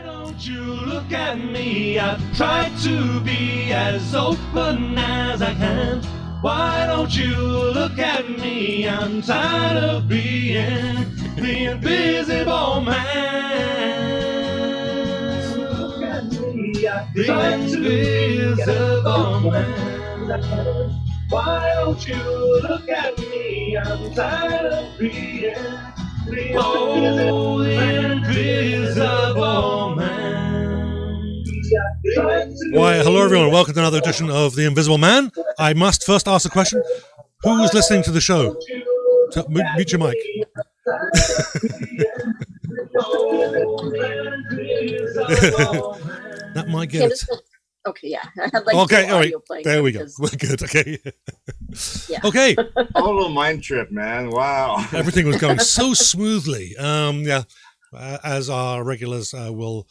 don't you look at me? I've tried to be as open as I can. Why don't you look at me? I'm tired of being the invisible man. Look at me, the invisible man. Why don't you look at me? I'm tired of being the invisible man. Why, hello everyone, welcome to another edition of The Invisible Man. I must first ask a question. Who is listening to the show? Mute your mic. That might get it. Okay, yeah. I had like okay, all right. Playing there we go. We're good. Okay. Yeah. Okay. Total mind trip, man. Wow. Everything was going so smoothly. As our regulars will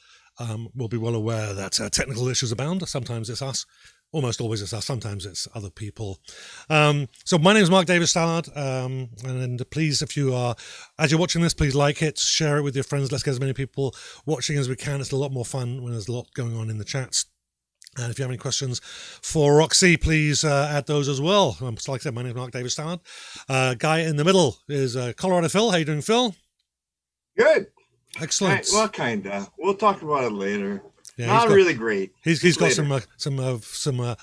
be well aware that technical issues abound. Sometimes it's us. Almost always it's us. Sometimes it's other people. So my name is Mark Davis Stallard. And please, if you are, as you're watching this, please like it, share it with your friends. Let's get as many people watching as we can. It's a lot more fun when there's a lot going on in the chats. And if you have any questions for Roxy, please add those as well. So like I said, my name is Mark Davis Stallard. Guy in the middle is Colorado Phil. How you doing, Phil? Good. Excellent. Well, kinda. We'll talk about it later. Yeah, Not really great. He's got some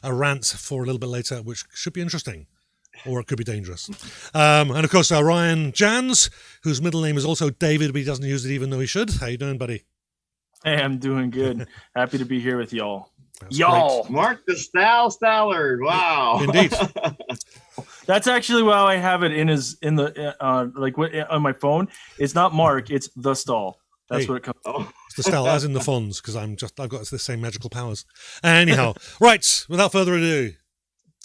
rants for a little bit later, which should be interesting, or it could be dangerous. And of course, Ryan Jans, whose middle name is also David, but he doesn't use it even though he should. How you doing, buddy? Hey, I'm doing good. Happy to be here with y'all. That's y'all, great. Mark the Stallard. Wow. Indeed. That's actually why I have it on my phone. It's not Mark, it's the Stall. That's what it comes. Oh. It's the style, as in the Fonz, because I've got the same magical powers. Anyhow, right. Without further ado,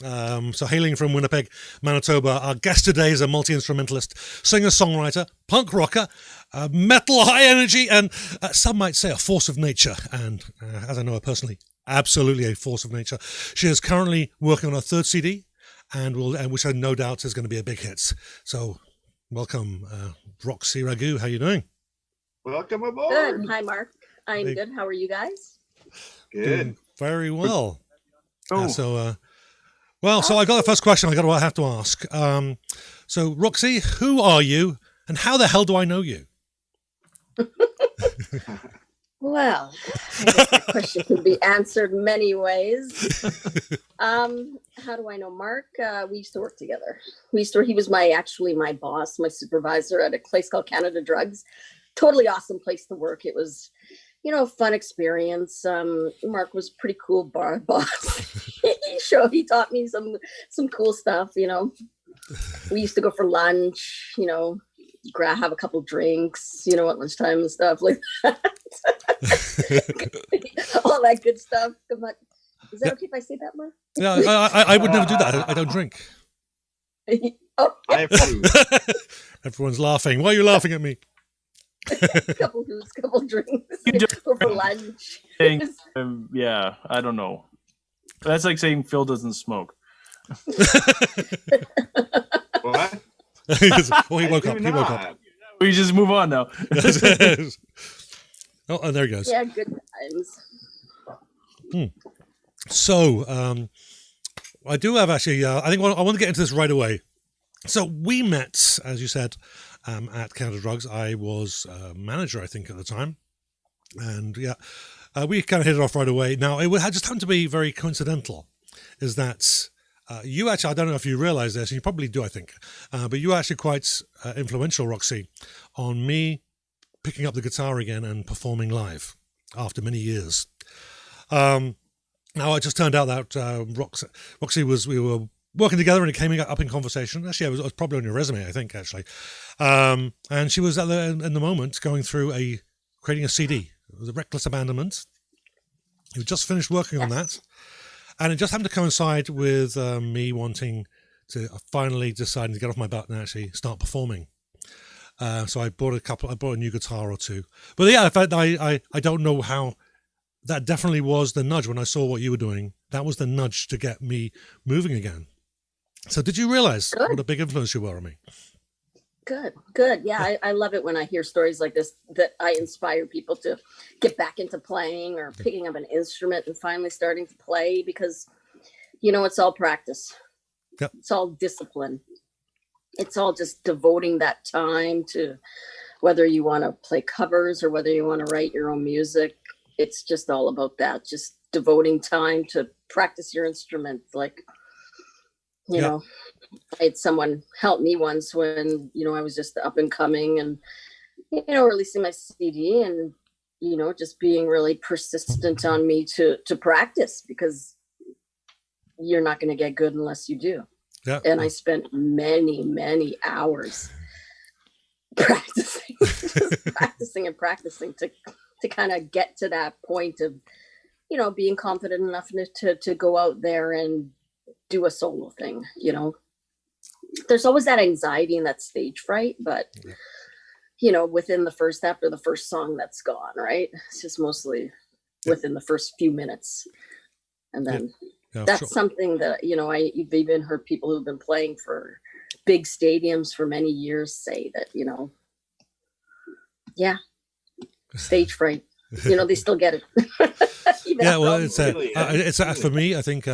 so hailing from Winnipeg, Manitoba, our guest today is a multi-instrumentalist, singer-songwriter, punk rocker, metal, high energy, and some might say a force of nature. And as I know her personally, absolutely a force of nature. She is currently working on her third CD, and which I no doubt is going to be a big hit. So, welcome, Roxy Raghoo. How you doing? Welcome aboard. Good. Hi, Mark. I'm good. How are you guys? Good. Doing very well. Oh. So I got the first question I have to ask. So, Roxy, who are you, and how the hell do I know you? Well, I guess that question can be answered many ways. How do I know Mark? We used to work together. He was my boss, my supervisor at a place called Canada Drugs. Totally awesome place to work. It was, fun experience. Mark was pretty cool boss. He taught me some cool stuff. We used to go for lunch. Have a couple drinks. At lunchtime and stuff like that. All that good stuff. Is that okay if I say that, Mark? Yeah, I would never do that. I don't drink. Oh, I approve. Everyone's laughing. Why are you laughing at me? couple drinks. Go for lunch. Yeah, I don't know. That's like saying Phil doesn't smoke. What? He woke up. We just move on now. Oh, and there he goes. Yeah, good times. So, I do have actually, I think I want to get into this right away. So we met, as you said, at Canada Drugs. I was manager, I think, at the time. And we kind of hit it off right away. Now, it just happened to be very coincidental, is that you actually, I don't know if you realize this, and you probably do, I think, but you were actually quite influential, Roxy, on me picking up the guitar again and performing live after many years. Now, it just turned out that Roxy we were working together and it came up in conversation. Actually, it was probably on your resume, I think, actually. And she was in the moment going through creating a CD. It was a Reckless Abandonment. You just finished working on that. And it just happened to coincide with me wanting to finally deciding to get off my butt and actually start performing. So I bought a new guitar or two. But yeah, in fact, I don't know how. That definitely was the nudge when I saw what you were doing. That was the nudge to get me moving again. So did you realize what a big influence you were on me? Good. Yeah, I love it when I hear stories like this, that I inspire people to get back into playing or picking up an instrument and finally starting to play, because, it's all practice. Yep. It's all discipline. It's all just devoting that time to, whether you want to play covers or whether you want to write your own music. It's just all about that. Just devoting time to practice your instrument. Like, you know, I had someone help me once when, I was just up and coming and, releasing my CD and, just being really persistent on me to practice, because you're not going to get good unless you do. Yeah. And I spent many, many hours practicing, just practicing to kind of get to that point of, being confident enough to go out there and do a solo thing. There's always that anxiety and that stage fright, but within after the first song, that's gone, right? It's just mostly within the first few minutes. And then that's something that, I've even heard people who've been playing for big stadiums for many years say that, stage fright, they still get it. It's for me, I think,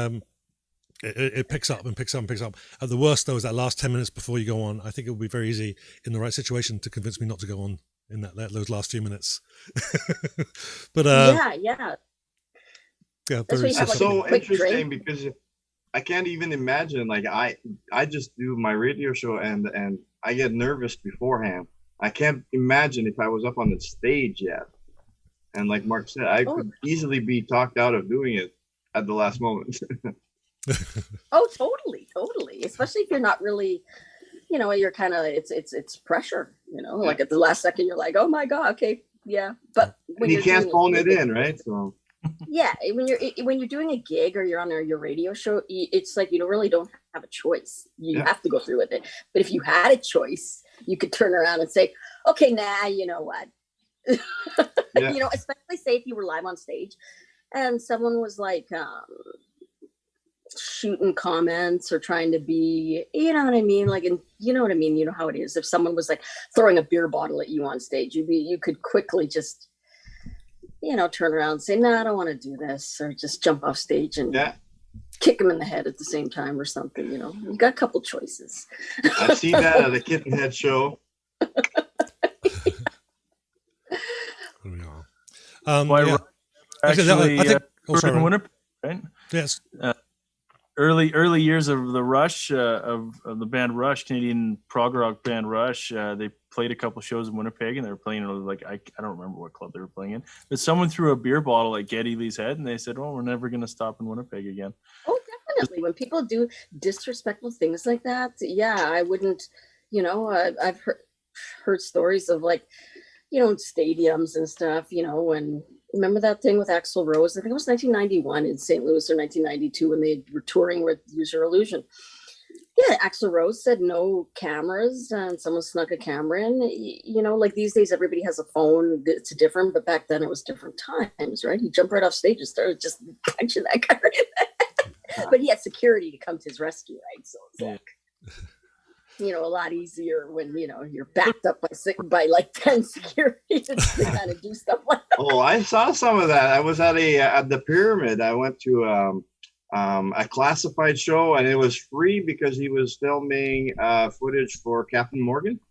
it picks up and picks up and picks up. At the worst, though, is that last 10 minutes before you go on. I think it would be very easy in the right situation to convince me not to go on in those last few minutes. But that's so interesting, because I can't even imagine. Like I just do my radio show and I get nervous beforehand. I can't imagine if I was up on the stage yet. And like Mark said, I could easily be talked out of doing it at the last moment. Oh, totally. Especially if you're not really, you're kind of, it's pressure, like at the last second, you're like, oh my God. Okay. Yeah. But when you can't phone it in, right? So yeah, when you're doing a gig or you're on your radio show, it's like, really don't have a choice. You have to go through with it. But if you had a choice, you could turn around and say, okay, you know what? Especially say if you were live on stage and someone was like, shooting comments or trying to be, you know what I mean? Like, and you know what I mean? You know how it is. If someone was like throwing a beer bottle at you on stage, you could quickly just, turn around and say, no, I don't want to do this, or just jump off stage and kick him in the head at the same time or something. You got a couple choices. I've seen that at the Kittenhead show. Actually, I think, in Winnipeg, right? Yes. Early years of the Rush, of the band Rush, Canadian prog rock band Rush, they played a couple shows in Winnipeg, and they were playing like I don't remember what club they were playing in, but someone threw a beer bottle at Geddy Lee's head, and they said, "Well, we're never going to stop in Winnipeg again." Oh, definitely. When people do disrespectful things like that, I wouldn't. I've heard stories of like, stadiums and stuff. When remember that thing with Axl Rose? I think it was 1991 in St. Louis or 1992 when they were touring with Use Your Illusion. Yeah, Axl Rose said no cameras, and someone snuck a camera in. Like these days, everybody has a phone. It's different, but back then it was different times, right? He jumped right off stage and started just punching that guy. But he had security to come to his rescue, right? So it's like, a lot easier when, you're backed up by like 10 security to kind of do stuff like that. Oh, I saw some of that. I was at the Pyramid. I went to a classified show, and it was free because he was filming footage for Captain Morgan,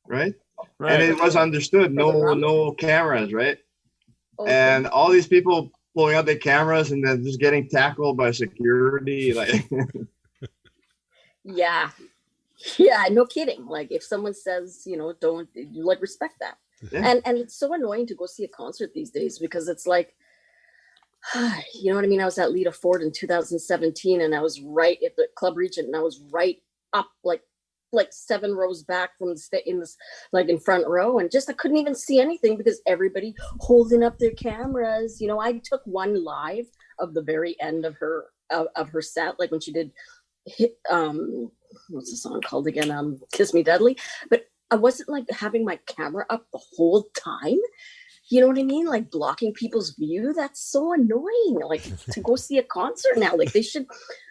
right? And it was understood, no cameras, right? Okay. And all these people pulling out their cameras and then just getting tackled by security, like. Yeah, no kidding. Like if someone says, don't, you like respect that. Yeah. And it's so annoying to go see a concert these days because it's like, you know what I mean? I was at Lita Ford in 2017 and I was right at the Club Regent, and I was right up like 7 rows back from in front row, and just I couldn't even see anything because everybody holding up their cameras. I took one live of the very end of her set, like when she did what's the song called again? Kiss Me Deadly. But I wasn't like having my camera up the whole time. You know what I mean? Like blocking people's view. That's so annoying. Like to go see a concert now, like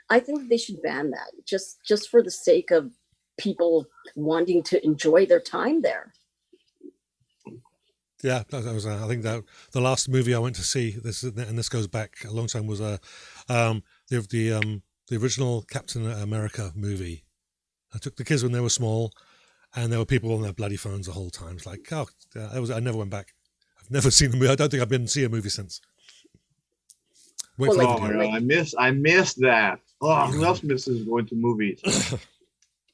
I think they should ban that just for the sake of people wanting to enjoy their time there. Yeah, that was. I think that the last movie I went to see, this goes back a long time, was the original Captain America movie. I took the kids when they were small, and there were people on their bloody phones the whole time. It's like, I never went back. I've never seen the movie. I don't think I've been to see a movie since. Wait for Oh my God, I missed that. Oh, who else misses going to movies?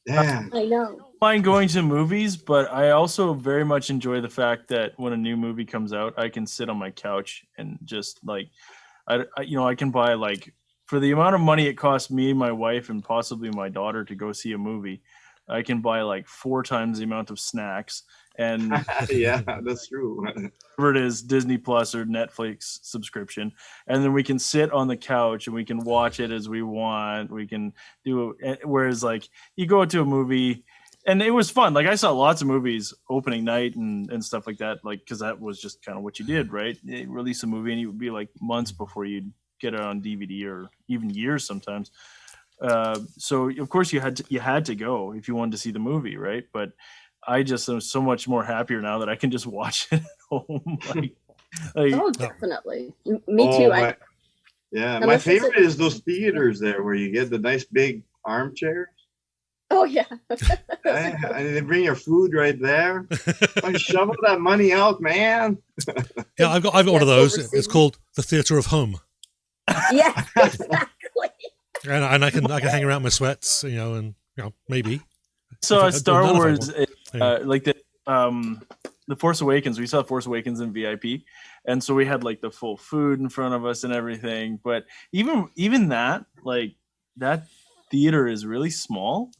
Damn. I know. I don't mind going to movies, but I also very much enjoy the fact that when a new movie comes out, I can sit on my couch and just like, I can buy, like, for the amount of money it costs me, my wife, and possibly my daughter to go see a movie, I can buy like 4 times the amount of snacks and Yeah, that's true. whatever it is, Disney Plus or Netflix subscription, and then we can sit on the couch and we can watch it as we want. We can do it. Whereas, like, you go to a movie, and it was fun. Like, I saw lots of movies opening night and stuff like that, like, because that was just kind of what you did, right? They release a movie and it would be like months before you'd get it on DVD, or even years sometimes. So of course you had to go if you wanted to see the movie, right? But I just am so much more happier now that I can just watch it at home. Oh, definitely. Me too. My favorite is those theaters there where you get the nice big armchairs. Oh yeah. And they bring your food right there. Shovel that money out, man. Yeah, I've got one of those. It's called the Theatre of Home. Yeah, exactly. And I can hang around my sweats, and maybe. So Star Wars, like the Force Awakens. We saw Force Awakens in VIP, and so we had like the full food in front of us and everything. But even that, like, that theater is really small,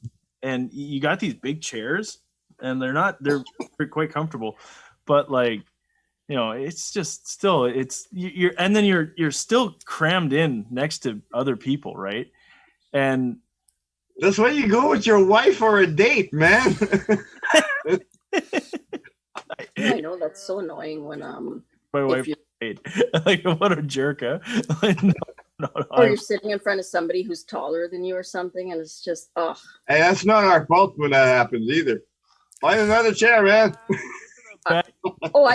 and you got these big chairs, and they're quite comfortable, but like, it's just still, you're still crammed in next to other people, right? And that's why you go with your wife for a date, man. I know, that's so annoying when my wife paid. Like, what a jerk, huh? Or you're sitting in front of somebody who's taller than you or something, and it's just, oh. Hey, that's not our fault when that happens either. Find another chair, man. I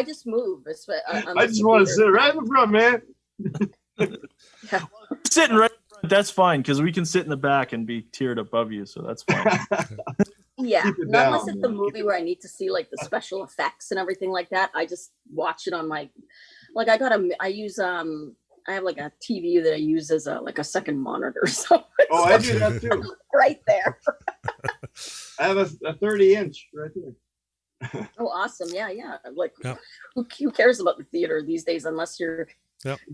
just move. I just want to sit right in front, man. Yeah. Sitting right in front, that's fine, because we can sit in the back and be tiered above you, so that's fine. Yeah, not unless it's the movie where I need to see like the special effects and everything like that. I just watch it on my, like, I have like a TV that I use as a second monitor. So I do that too. Right there. I have a 30-inch right there. Oh, awesome. Yeah. Like, who cares about the theater these days unless you're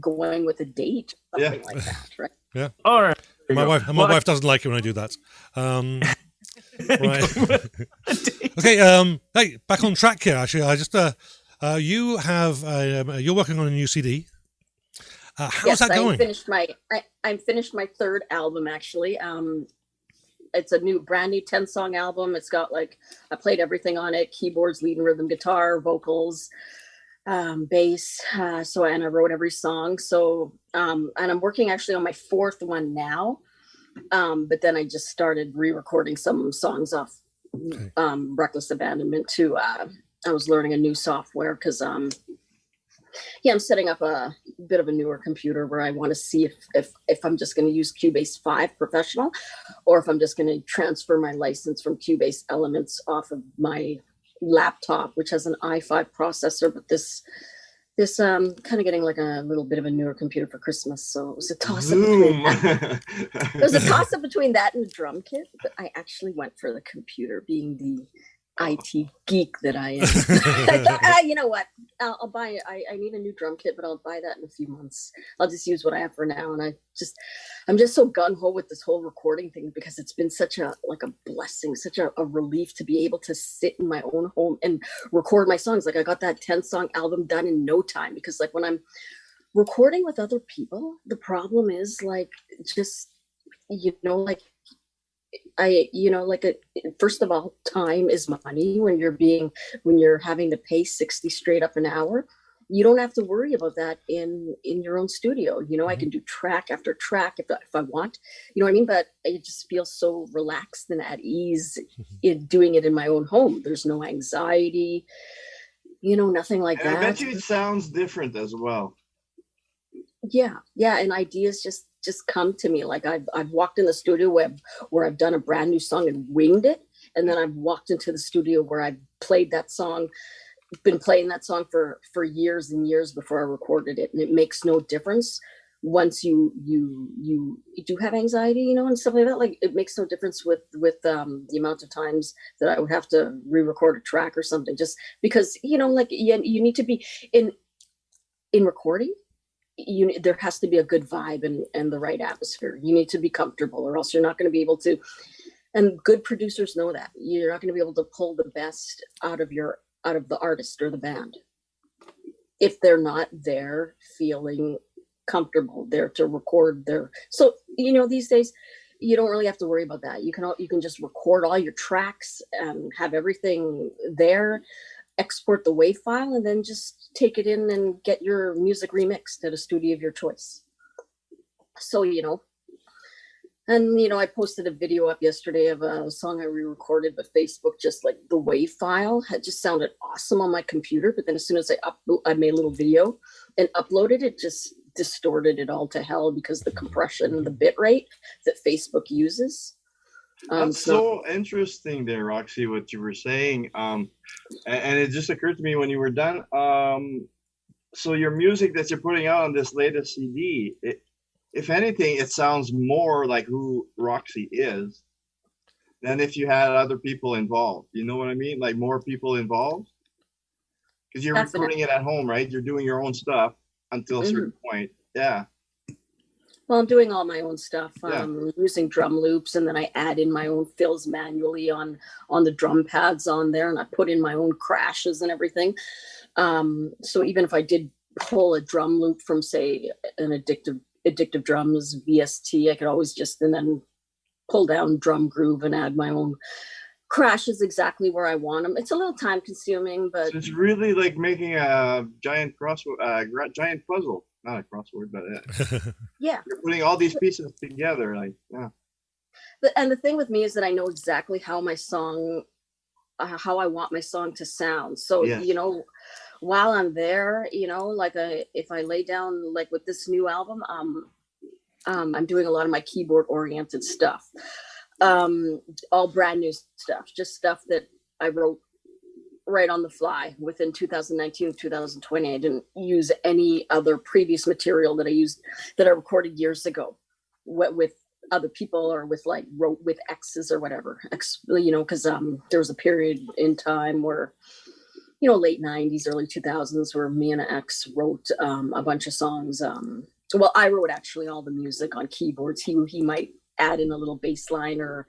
going with a date or something like that, right? Yeah. All right. My wife doesn't like it when I do that. Right. Okay. Hey, back on track here. Actually, I just you're working on a new CD. How's that going? I finished my third album, actually. It's a brand new 10-song album. It's got, like, I played everything on it: keyboards, lead and rhythm guitar, vocals, bass. And I wrote every song. So, and I'm working actually on my fourth one now. But then I just started re-recording some songs off Reckless Abandonment too. I was learning a new software because I'm setting up a bit of a newer computer where I want to see if I'm just going to use Cubase 5 Professional, or if I'm just going to transfer my license from Cubase Elements off of my laptop, which has an i5 processor. But this kind of getting like a little bit of a newer computer for Christmas, so it was a toss-up between that. It was a toss-up between that and the drum kit, but I actually went for the computer, being the IT geek that I am. I thought, you know what, I'll buy it. I need a new drum kit, but I'll buy that in a few months. I'll just use what I have for now. And I'm just so gung-ho with this whole recording thing, because it's been such a blessing, such a relief to be able to sit in my own home and record my songs. Like, I got that 10-song album done in no time, because like when I'm recording with other people, the problem is like, just, first of all, time is money when you're having to pay 60 straight up an hour. you don't have to worry about that in your own studio. You know, I can do track after track if I want, you know what I mean? But I just feel so relaxed and at ease in doing it in my own home. There's no anxiety, you know, nothing like And I that. bet you it sounds different as well. Yeah, and ideas just come to me. Like I've walked in the studio where I've done a brand new song and winged it, and then I've walked into the studio where I've played that song, been playing that song for years and years before I recorded it, and it makes no difference once you do have anxiety, you know, and stuff like that. Like it makes no difference with the amount of times that I would have to re-record a track or something, just because, you know, like you need to be in recording. There has to be a good vibe and the right atmosphere. You need to be comfortable, or else you're not going to be able to. And good producers know that you're not going to be able to pull the best out of the artist or the band if they're not there feeling comfortable, there to record their. So, you know, these days you don't really have to worry about that. You can just record all your tracks and have everything there, export the WAV file, and then just take it in and get your music remixed at a studio of your choice. So, you know, and, you know, I posted a video up yesterday of a song I re-recorded with Facebook, just like the WAV file had just sounded awesome on my computer. But then as soon as I made a little video and uploaded it, just distorted it all to hell because the compression and the bit rate that Facebook uses. That's so interesting there, Roxy, what you were saying. And it just occurred to me when you were done. So your music that you're putting out on this latest CD, if anything, it sounds more like who Roxy is than if you had other people involved. You know what I mean? Like more people involved? Because you're recording it at home, right? You're doing your own stuff until a certain point. Yeah. Well, I'm doing all my own stuff, using drum loops, and then I add in my own fills manually on the drum pads on there, and I put in my own crashes and everything. So even if I did pull a drum loop from, say, an Addictive Drums VST, I could always just and then pull down drum groove and add my own crashes exactly where I want them. It's a little time consuming, but so it's really like making a giant giant puzzle. Not a crossword, but yeah, you're putting all these pieces together, like yeah. And the thing with me is that I know exactly how my song, how I want my song to sound. So you know, while I'm there, you know, like if I lay down, like with this new album, I'm doing a lot of my keyboard oriented stuff, all brand new stuff, just stuff that I wrote right on the fly within 2019 2020. I didn't use any other previous material that I recorded years ago with other people, or wrote with exes or whatever, you know, because there was a period in time where, you know, late 90s early 2000s where me and an ex wrote a bunch of songs. Well, I wrote actually all the music on keyboards. He might add in a little bass line or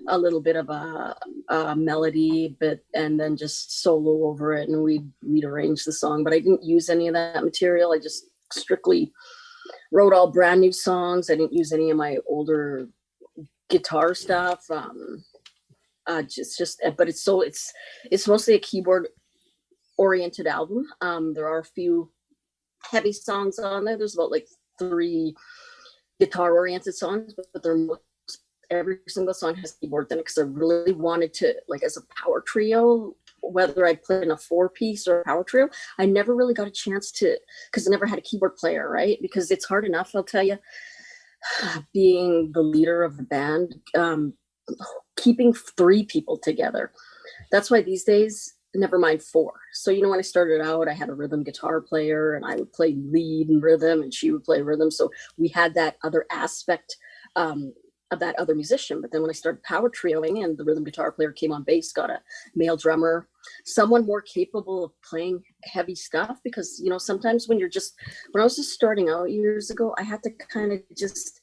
a little bit of a melody, and then just solo over it, and we'd arrange the song. But I didn't use any of that material. I just strictly wrote all brand new songs. I didn't use any of my older guitar stuff. But it's mostly a keyboard oriented album. There are a few heavy songs on there. There's about like 3 guitar oriented songs, but every single song has keyboards in it, because I really wanted to, like, as a power trio, whether I played in a 4-piece or a power trio, I never really got a chance to, because I never had a keyboard player, right? Because it's hard enough, I'll tell you, being the leader of the band, keeping 3 people together. That's why these days, never mind 4. So, you know, when I started out, I had a rhythm guitar player, and I would play lead and rhythm, and she would play rhythm. So we had that other aspect of that other musician. But then when I started power trioing and the rhythm guitar player came on bass, got a male drummer, someone more capable of playing heavy stuff. Because, you know, sometimes when I was just starting out years ago, I had to kind of just,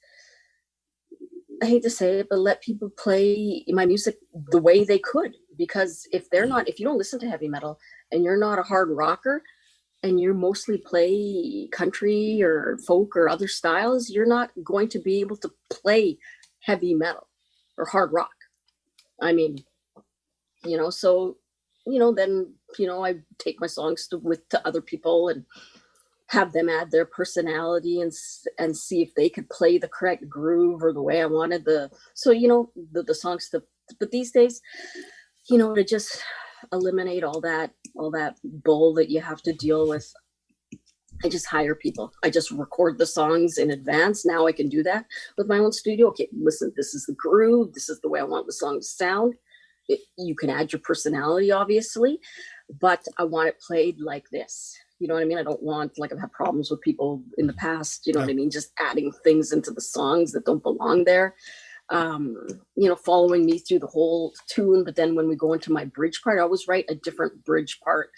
I hate to say it, but let people play my music the way they could. Because if you don't listen to heavy metal and you're not a hard rocker, and you mostly play country or folk or other styles, you're not going to be able to play heavy metal or hard rock. I mean, you know, so, you know, then I take my songs to other people and have them add their personality and see if they could play the correct groove or the way I wanted the songs to. But these days, to just eliminate all that bull that you have to deal with, I just hire people. I just record the songs in advance. Now I can do that with my own studio. Okay, listen, this is the groove. This is the way I want the song to sound. You can add your personality, obviously, but I want it played like this. You know what I mean? I don't want, like, I've had problems with people in the past, you know what I mean? Just adding things into the songs that don't belong there. Following me through the whole tune. But then when we go into my bridge part, I always write a different bridge part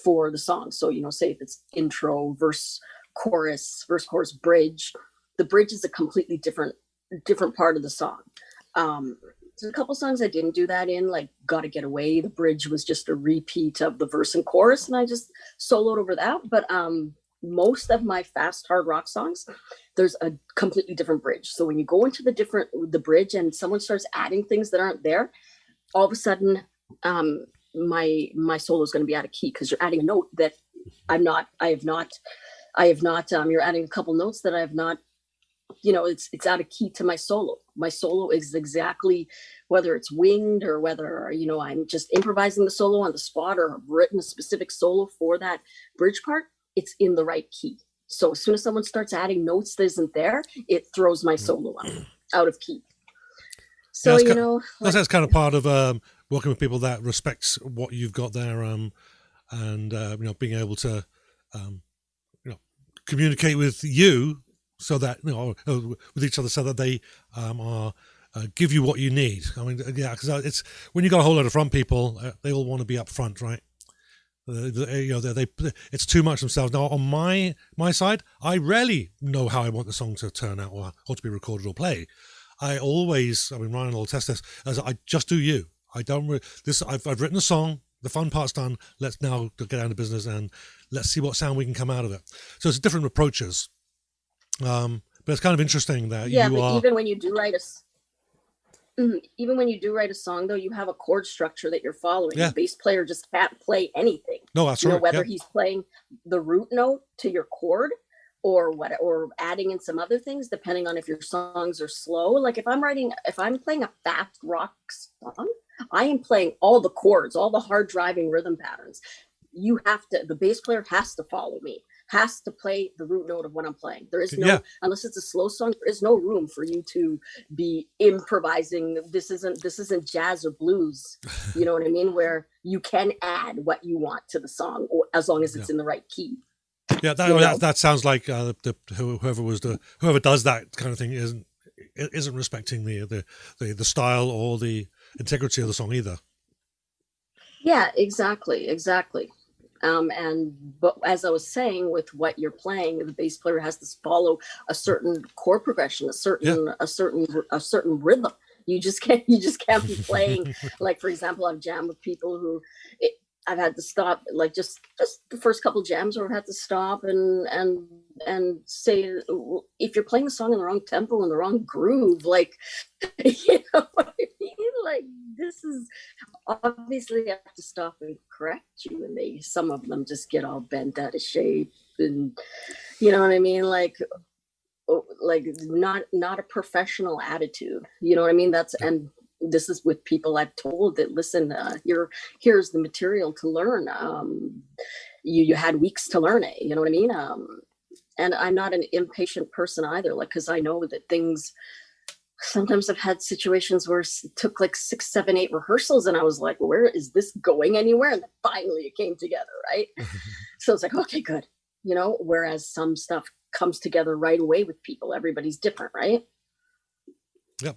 for the song. So, say if it's intro, verse, chorus, bridge, the bridge is a completely different part of the song. There's a couple songs I didn't do that in, like Gotta Get Away. The bridge was just a repeat of the verse and chorus, and I just soloed over that. But most of my fast hard rock songs, there's a completely different bridge. So when you go into the bridge and someone starts adding things that aren't there, all of a sudden my solo is going to be out of key, because you're adding a note that I have not. You're adding a couple notes that I have not. It's out of key to my solo. My solo is exactly, whether it's winged or whether, I'm just improvising the solo on the spot or have written a specific solo for that bridge part, it's in the right key. So as soon as someone starts adding notes that isn't there, it throws my solo out of key. So, that's kind of part of working with people that respects what you've got there, and being able to, communicate with you, so that with each other, so that they are give you what you need. I mean, because it's when you got a whole lot of front people, they all want to be up front, right? It's too much themselves. Now, on my side, I rarely know how I want the song to turn out or to be recorded or play. Ryan will test this. As I just do you. I don't. I've written a song. The fun part's done. Let's now get down to business and let's see what sound we can come out of it. So it's different approaches. But it's kind of interesting that even when you do write a song, though, you have a chord structure that you're following. The bass player just can't play anything. No, that's right. Whether he's playing the root note to your chord or adding in some other things, depending on if your songs are slow. Like if I'm playing a fast rock song, I am playing all the chords, all the hard driving rhythm patterns. The bass player has to follow me, has to play the root note of what I'm playing. There is unless it's a slow song, there is no room for you to be improvising. This isn't jazz or blues. You know what I mean? Where you can add what you want to the song, or as long as it's in the right key. Yeah, that sounds like whoever does that kind of thing isn't respecting the style or the integrity of the song either. Yeah, exactly. But as I was saying, with what you're playing, the bass player has to follow a certain chord progression, a certain rhythm. You just can't be playing. Like, for example, I've jammed with people who I've had to stop, like just the first couple jams where I've had to stop and say, if you're playing the song in the wrong tempo and the wrong groove, like, you know what I mean? Like, this is obviously, I have to stop and correct you. And some of them just get all bent out of shape, and you know what I mean? Like not a professional attitude. You know what I mean? And this is with people I've told that, listen, here's the material to learn. You had weeks to learn it. You know what I mean? And I'm not an impatient person either. Like, because I know that things. Sometimes I've had situations where it took like 6, 7, 8 rehearsals, and I was like, where is this going anywhere? And then finally it came together, right? So it's like, okay, good. Whereas some stuff comes together right away with people. Everybody's different, right? Yep.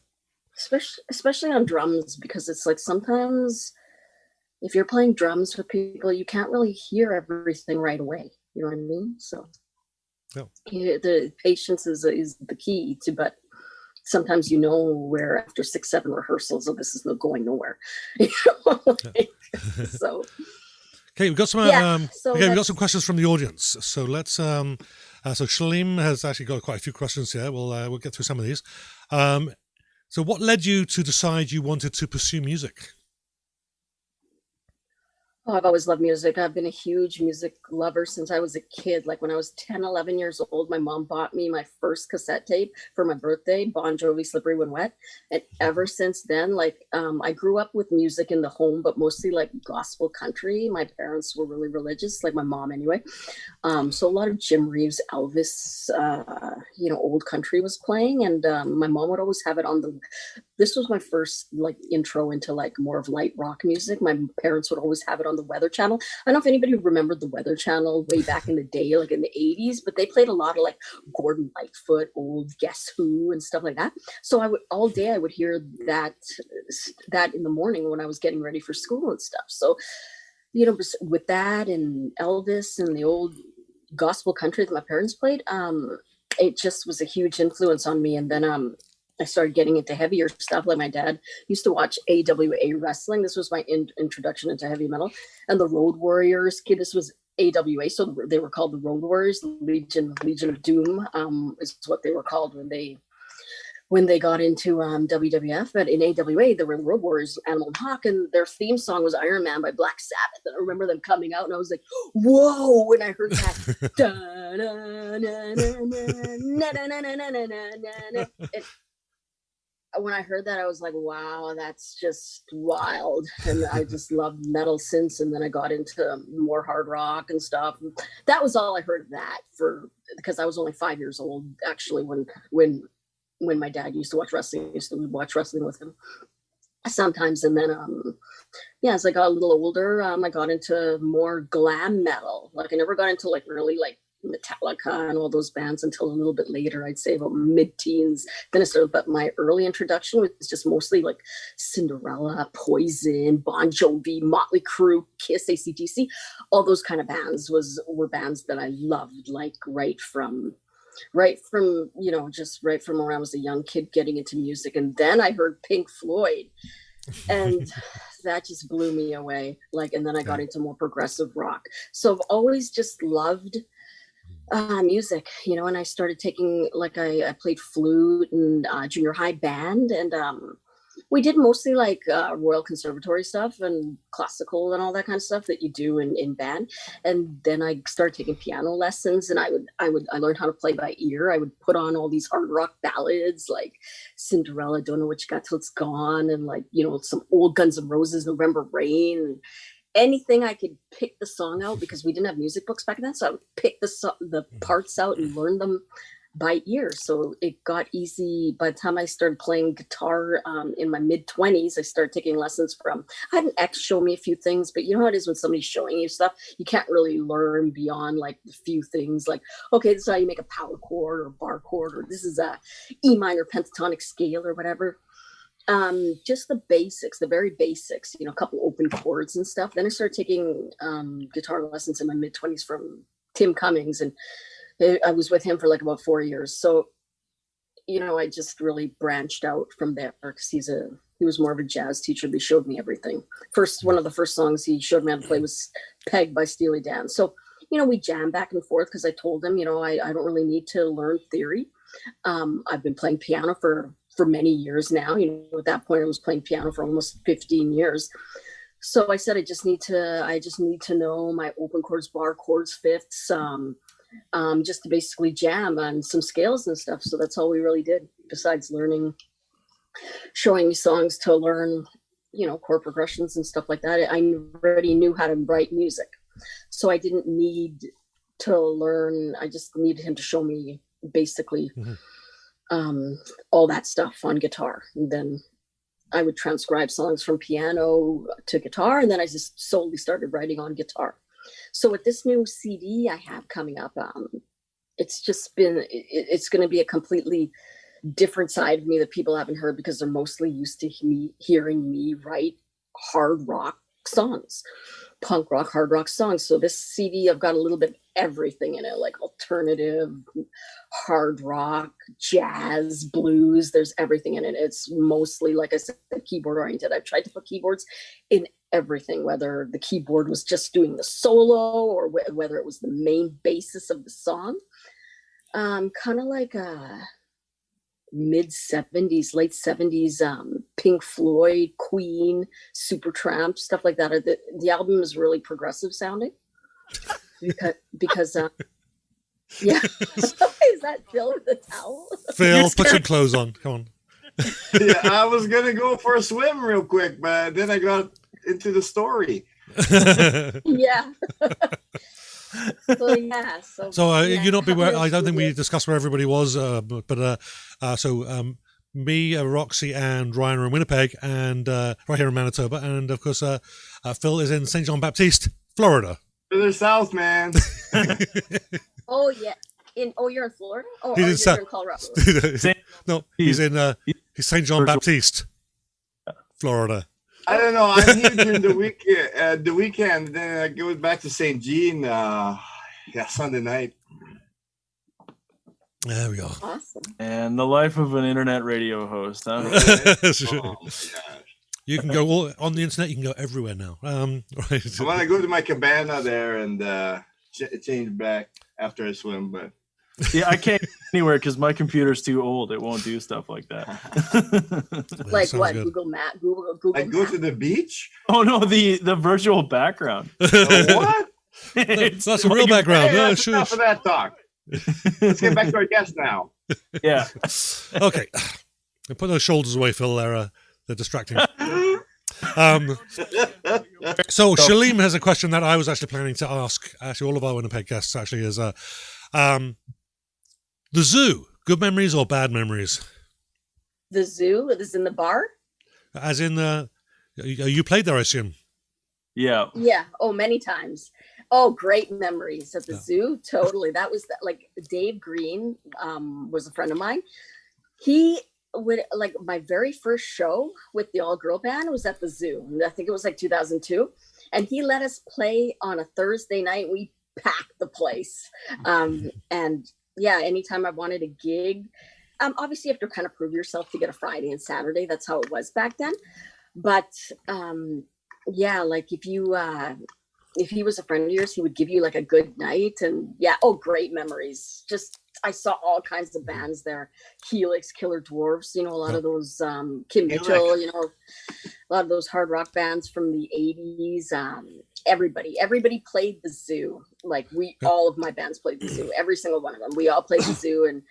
Especially on drums, because it's like sometimes if you're playing drums with people, you can't really hear everything right away. You know what I mean? So the patience is the key to, but sometimes where after 6, 7 rehearsals, this is not going nowhere. So okay, we've got some we've got some questions from the audience. So let's so Shalim has actually got quite a few questions here. We'll get through some of these. So what led you to decide you wanted to pursue music? Oh, I've always loved music. I've been a huge music lover since I was a kid. Like when I was 10, 11 years old, my mom bought me my first cassette tape for my birthday, Bon Jovi, Slippery When Wet. And ever since then, like I grew up with music in the home, but mostly like gospel country. My parents were really religious, like my mom anyway. So a lot of Jim Reeves, Elvis, old country was playing. And my mom would always have it on this was my first like intro into like more of light rock music. My parents would always have it on the Weather Channel. I don't know if anybody remembered the Weather Channel way back in the day, like in the 80s, but they played a lot of like Gordon Lightfoot, old Guess Who and stuff like that. So I would hear that in the morning when I was getting ready for school and stuff. So, with that and Elvis and the old gospel country that my parents played, it just was a huge influence on me. And then I started getting into heavier stuff. Like my dad used to watch AWA wrestling. This was my introduction into heavy metal. And the Road Warriors, this was AWA, so they were called the Road Warriors. Legion of Doom is what they were called when they got into WWF. But in AWA, there were the Road Warriors, Animal and Hawk, and their theme song was Iron Man by Black Sabbath. And I remember them coming out, and I was like, whoa, when I heard that. When I heard that, I was like, wow, that's just wild. And I just loved metal since. And then I got into more hard rock and stuff. And that was all I heard of that because I was only 5 years old, actually, when my dad used to watch wrestling. I used to watch wrestling with him sometimes. And then, as I got a little older, I got into more glam metal. Like I never got into like really like Metallica and all those bands until a little bit later, I'd say about mid-teens. Then I started, but my early introduction was just mostly like Cinderella, Poison, Bon Jovi, Motley Crue, Kiss, AC/DC. All those kind of bands were bands that I loved, like right from just right from around I was a young kid getting into music. And then I heard Pink Floyd, and that just blew me away. Like, and then I got into more progressive rock. So I've always just loved music, and I started taking, like, I played flute and junior high band, and we did mostly like Royal Conservatory stuff and classical and all that kind of stuff that you do in band. And then I started taking piano lessons, and I learned how to play by ear. I would put on all these hard rock ballads like Cinderella, Don't Know What You Got Till It's Gone, and like, some old Guns N' Roses, November Rain, and anything I could pick the song out, because we didn't have music books back then. So I would pick the parts out and learn them by ear. So it got easy. By the time I started playing guitar in my mid-20s, I started taking lessons I had an ex show me a few things, but you know how it is when somebody's showing you stuff, you can't really learn beyond like the few things like, okay, this is how you make a power chord or bar chord, or this is a E minor pentatonic scale or whatever. Just the basics, the very basics, a couple open chords and stuff. Then I started taking guitar lessons in my mid-20s from Tim Cummings, and I was with him for like about 4 years. So, I just really branched out from there, because he was more of a jazz teacher. He showed me everything. One of the first songs he showed me how to play was Peg by Steely Dan. So, we jam back and forth, because I told him, I don't really need to learn theory. I've been playing piano for many years now. At that point I was playing piano for almost 15 years. So I said, I just need to know my open chords, bar chords, fifths, just to basically jam on some scales and stuff. So that's all we really did, besides showing me songs to learn, chord progressions and stuff like that. I already knew how to write music. So I didn't need to learn. I just needed him to show me basically all that stuff on guitar. And then I would transcribe songs from piano to guitar, and then I just solely started writing on guitar. So with this new CD I have coming up, it's going to be a completely different side of me that people haven't heard, because they're mostly used to hearing me write hard rock songs, punk rock, hard rock songs. So this CD, I've got a little bit of everything in it, like alternative, hard rock, jazz, blues. There's everything in it. It's mostly, like I said, keyboard oriented. I've tried to put keyboards in everything, whether the keyboard was just doing the solo or whether it was the main basis of the song. Kind of like a mid 70s, late 70s Pink Floyd, Queen, Supertramp, stuff like that. The album is really progressive sounding because yeah. Is that Phil with the towel? Phil, put some clothes on. Come on. Yeah, I was gonna go for a swim real quick, but then I got into the story. Yeah. You not be where I don't think we discussed where everybody was, me, Roxy, and Ryan are in Winnipeg, and right here in Manitoba, and of course, Phil is in St. John Baptiste, Florida. Further south, man. Oh yeah, you're in Florida. Oh, He's you're in Colorado. No, he's in St. John Baptiste, Florida. I don't know. I'm here during the weekend. Then I go back to St. Jean. Sunday night. There we go. Awesome. And the life of an internet radio host, huh? Oh, my gosh. You can go on the internet. You can go everywhere now. Right. I'm gonna go to my cabana there and change back after I swim. But yeah, I can't go anywhere because my computer's too old. It won't do stuff like that. Like what? Good. Google Map. Google. I go to the beach. Oh no, the virtual background. What? That's a real background. Hey, No, that's enough of that talk. Let's get back to our guest now. Yeah. Okay. Put those shoulders away, Phil. They're distracting. So Shalem has a question that I was actually planning to ask. Actually, all of our Winnipeg guests actually is the zoo. Good memories or bad memories? The zoo is in the bar. As in, you played there, I assume. Yeah. Yeah. Oh, many times. Oh, great memories at the zoo. Totally. That was like Dave Green was a friend of mine. He would my very first show with the all-girl band was at the zoo. I think it was like 2002. And he let us play on a Thursday night. We packed the place. And yeah, anytime I wanted a gig, obviously you have to kind of prove yourself to get a Friday and Saturday. That's how it was back then. But yeah, like if he was a friend of yours, he would give you like a good night. And yeah, great memories. Just, I saw all kinds of bands there. Helix, Killer Dwarfs, a lot of those, Kim Mitchell, a lot of those hard rock bands from the 80s. Everybody played the zoo. Like all of my bands played the zoo. Every single one of them. We all played the zoo and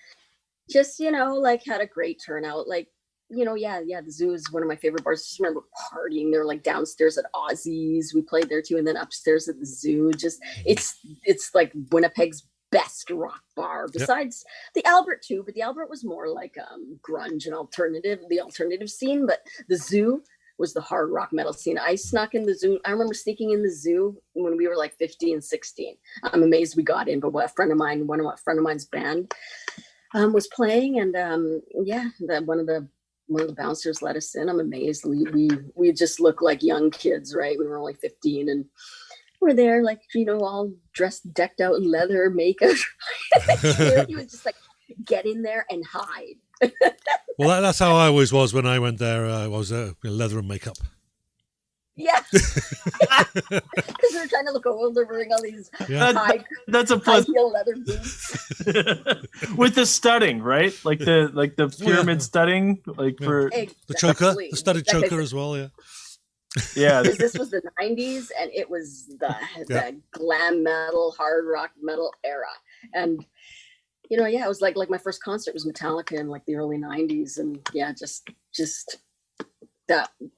just, had a great turnout. Like, the zoo is one of my favorite bars. I just remember partying there, like downstairs at Ozzy's. We played there too, and then upstairs at the zoo. Just it's like Winnipeg's best rock bar. Besides the Albert too, but the Albert was more like grunge and the alternative scene. But the zoo was the hard rock metal scene. I snuck in the zoo. I remember sneaking in the zoo when we were like 15, 16. I'm amazed we got in, but one of a friend of mine's band was playing, and one of the bouncers let us in. I'm amazed. We just look like young kids, right? We were only 15 and we're there like, all decked out in leather, makeup. He was just like, get in there and hide. Well, that's how I always was when I went there. I was leather and makeup. Yeah. Because they're trying to look old. They're wearing all these that's a plus. high-heel leather boots. With the studding, right? Like the pyramid studding, for the choker, the studded choker as well. Yeah. Yeah. This was the 90s, and it was the glam metal, hard rock metal era, and it was like my first concert was Metallica in like the early 90s, and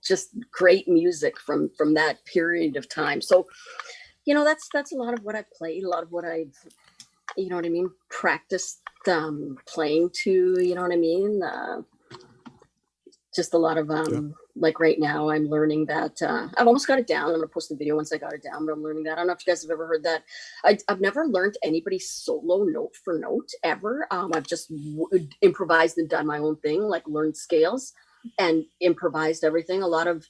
just great music from that period of time. So that's a lot of what I've played, a lot of what I've practiced playing to, just a lot of like right now I'm learning that I've almost got it down. I'm gonna post the video once I got it down, but I'm learning that. I don't know if you guys have ever heard that. I've never learned anybody's solo note for note ever. I've just improvised and done my own thing, like learned scales and improvised everything. A lot of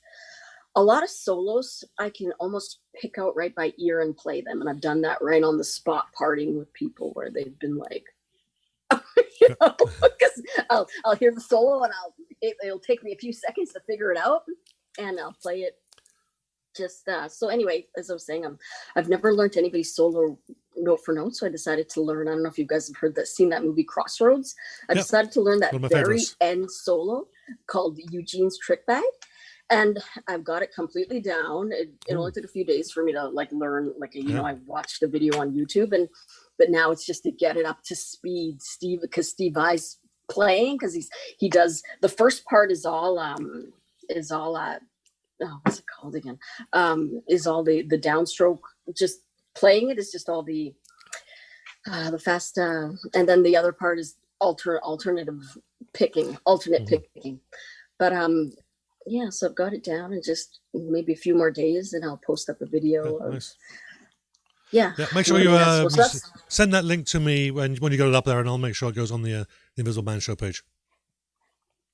solos I can almost pick out right by ear and play them, and I've done that right on the spot partying with people where they've been like, because I'll hear the solo and it'll take me a few seconds to figure it out, and I'll play it just so anyway, as I was saying, I've never learned anybody's solo note for note, so I decided to learn. I don't know if you guys have seen that movie Crossroads. I decided to learn that One of my very favorites. end solo called Eugene's Trick Bag, and I've got it completely down. It only took a few days for me to like learn. Like I watched a video on YouTube, but now it's just to get it up to speed, because Steve Vai's playing, because he does the first part is all what's it called again? Is all the downstroke, just playing it is just all the fast, and then the other part is alternate picking. But so I've got it down, and just maybe a few more days, and I'll post up a video. Nice. Yeah. Make sure you send that link to me when you got it up there, and I'll make sure it goes on the Invisible Man show page.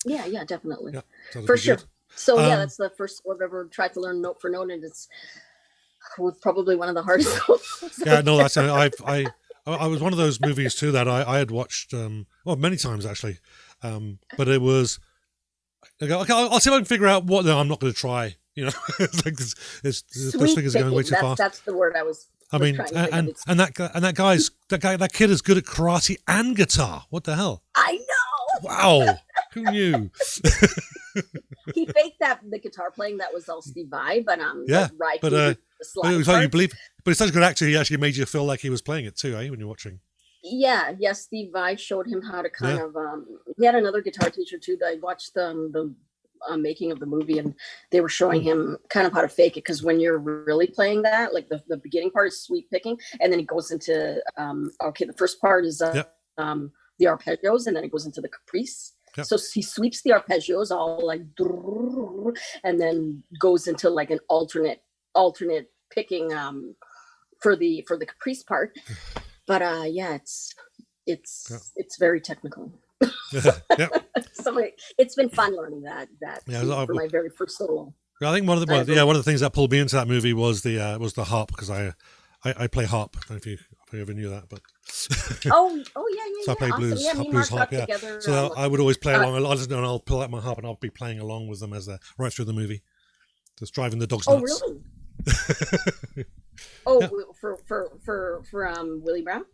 Yeah, definitely. Yeah, for sure. Good. So that's the first one I've ever tried to learn note for note, and it's probably one of the hardest. Yeah, no, that's I was one of those movies too that I had watched many times actually, but it was okay. I'll see if I can figure out what. No, I'm not going to try. It's like those fingers are going way too fast. That's the word I was. I mean, and that kid is good at karate and guitar. What the hell? I know. Wow, who knew? He faked the guitar playing. That was all Steve Vai, but he's such a good actor. He actually made you feel like he was playing it too, when you're watching. Yeah, Steve Vai showed him how to kind of. He had another guitar teacher too. That I watched the making of the movie, and they were showing him kind of how to fake it, because when you're really playing that, like the beginning part is sweep picking, and then it goes into the first part is the arpeggios, and then it goes into the caprice. Yep. So he sweeps the arpeggios all like, and then goes into like an alternate picking for the caprice part. But it's very technical. So it's been fun learning that for my very first solo. I think one of the things that pulled me into that movie was the harp, because I play harp. I don't know if you ever knew that, but yeah. So I play blues, blues harp. Yeah. Together, so I would always play along. I'll listen and I'll pull out my harp and I'll be playing along with them as they're right through the movie, just driving the dogs nuts. Oh, really? For Willie Brown.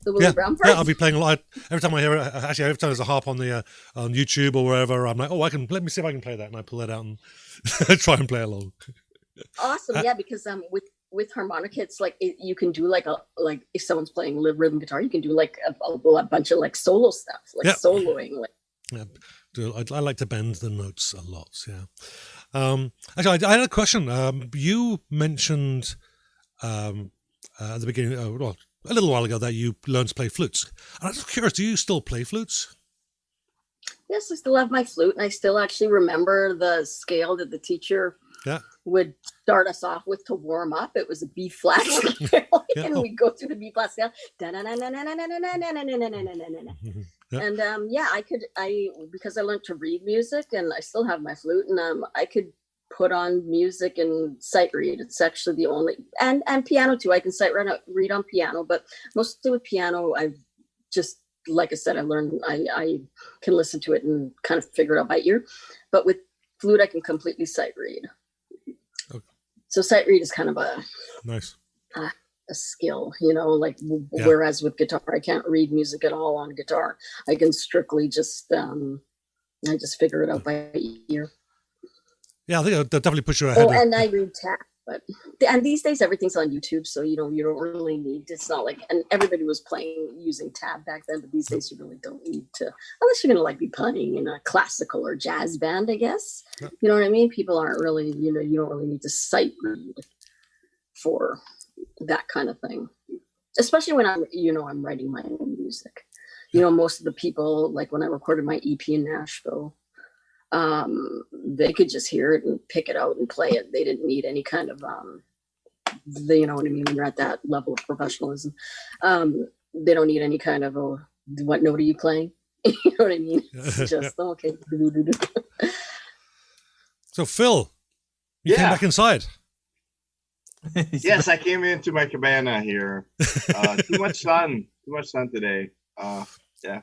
The Willie Brown part? Yeah, I'll be playing a lot. Every time I hear it, actually, every time there's a harp on the on YouTube or wherever, I'm like, let me see if I can play that, and I pull it out and try and play along. Awesome, because with harmonica, it's like you can do like if someone's playing rhythm guitar, you can do like a bunch of like solo stuff, like soloing. I like to bend the notes a lot. Yeah. Actually, I had a question. You mentioned at the beginning, a little while ago, that you learned to play flutes. And I was curious, do you still play flutes? Yes, I still have my flute, and I still actually remember the scale that the teacher would start us off with to warm up. It was a B flat scale, and we'd go through the B flat scale. And because I learned to read music, and I still have my flute, and I could put on music and sight read. It's actually the only, and piano too. I can sight read on piano, but mostly with piano, I've just, like I said, I can listen to it and kind of figure it out by ear. But with flute, I can completely sight read. Okay. So sight read is kind of a skill, whereas with guitar, I can't read music at all on guitar. I can strictly just, I just figure it out by ear. Yeah, I think they'll definitely push you ahead. Oh, and I read tab, and these days everything's on YouTube, so you don't really need. It's not like, and everybody was using tab back then, but these days you really don't need to, unless you're gonna be playing in a classical or jazz band, I guess. Yep. You know what I mean? People aren't really, you don't really need to sight read for that kind of thing, especially when I'm writing my own music. Most of the people, like when I recorded my EP in Nashville, they could just hear it and pick it out and play it. They didn't need any kind of, you know what I mean? When you're at that level of professionalism, they don't need any kind of, what note are you playing? You know what I mean? It's just, okay. So Phil, you came back inside. Yes, I came into my cabana here. Too much sun today. Yeah.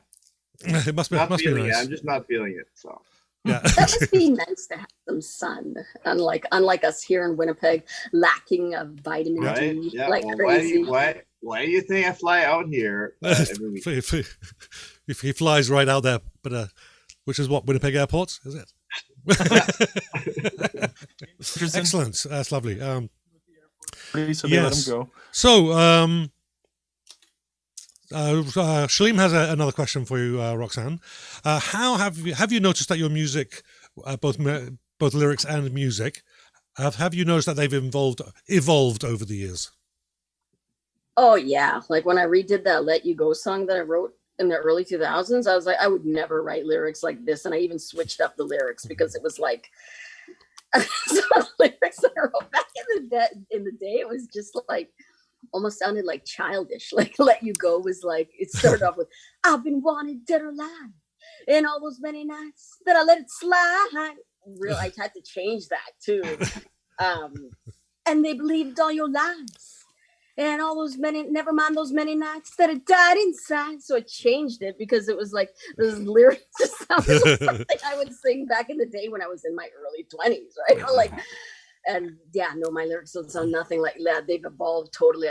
It must be nice. I'm just not feeling it. So. Yeah. That must be nice to have some sun, unlike us here in Winnipeg, lacking of vitamin Right? D Yeah. like Well, crazy. why do you think I fly out here every week? if he flies right out there, but which is what, Winnipeg Airport, is it? Excellent. That's lovely. So they let him go. So, Shalim has another question for you, Roxanne. How have you noticed that your music, both lyrics and music, have you noticed that they've evolved over the years? Oh yeah, like when I redid that "Let You Go" song that I wrote in the early 2000s, I was like, I would never write lyrics like this, and I even switched up the lyrics because it was like some lyrics that I wrote back in the day. It was just like almost sounded like childish. Like "Let You Go" was like, it started off with "I've been wanted dead or alive, in all those many nights that I let it slide." Real, I had to change that too. And they believed all your lies. And all those many, never mind those many nights that it died inside. So I changed it because it was like those lyrics just sounded like something I would sing back in the day when I was in my early 20s, right? Or like, and yeah, no, my lyrics don't sound nothing like that. They've evolved totally.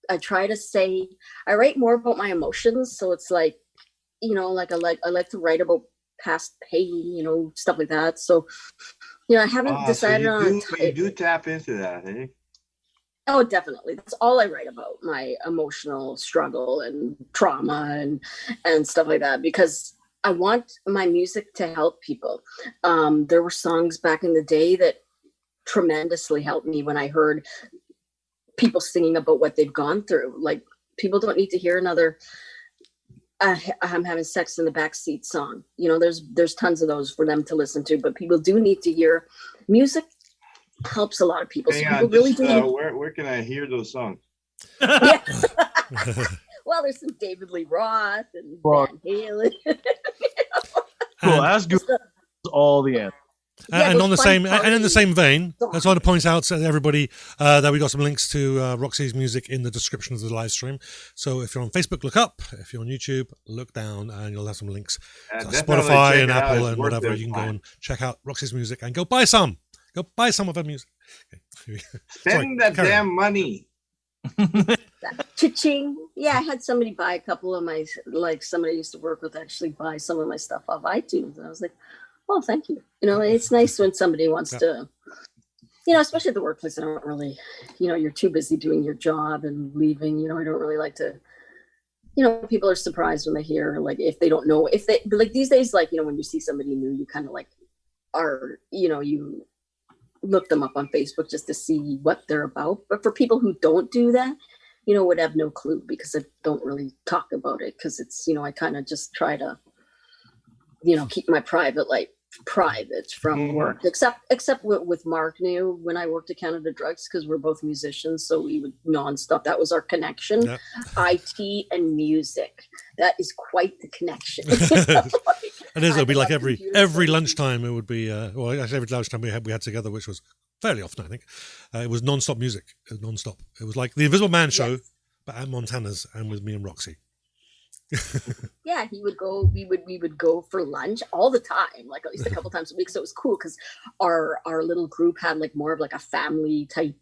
I try to say, I write more about my emotions. So it's like, you know, like I like to write about past pain, you know, stuff like that. So, you know, I haven't decided you do tap into that, eh? Oh, definitely. That's all I write about, my emotional struggle and trauma and stuff like that, because I want my music to help people. There were songs back in the day that tremendously helped me when I heard people singing about what they've gone through. Like, people don't need to hear another I'm having sex in the backseat song. You know, there's tons of those for them to listen to, but people do need to hear music. Helps a lot of people. So people really do. Where can I hear those songs? Yeah. Well, there's some David Lee Roth and Van Halen. Cool. Ask Google all the answers. Yeah, and on the same and in the same vein, I just want to point out to everybody that we got some links to Roxy's music in the description of the live stream. So if you're on Facebook, look up. If you're on YouTube, look down, and you'll have some links. To Spotify and Apple and whatever. You can go and check out Roxy's music and go buy some. Go buy some of her music. Okay. Spend that damn money. Cha-ching. Yeah, I had somebody buy a couple of my, like somebody I used to work with actually buy some of my stuff off iTunes. And I was like, oh, thank you. You know, it's nice when somebody wants to, you know, especially at the workplace. I don't really, you know, you're too busy doing your job and leaving. You know, I don't really like to, you know, people are surprised when they hear, like, if they don't know, if they, like these days, like, you know, when you see somebody new, you kind of like are, you know, you look them up on Facebook just to see what they're about. But for people who don't do that, you know, would have no clue because I don't really talk about it because it's, you know, I kind of just try to, you know, keep my private life private from work, except with Mark New when I worked at Canada Drugs, because we're both musicians, so we would nonstop. That was our connection. Yep. IT and music. That is quite the connection. It is. It'll be like every lunchtime. It would be well, actually every lunchtime we had together, which was fairly often, I think. It was non-stop music. It was non-stop. It was like the Invisible Man show, yes, but at Montana's and with me and Roxy. Yeah, he would go. We would go for lunch all the time, like at least a couple times a week. So it was cool because our little group had like more of like a family type.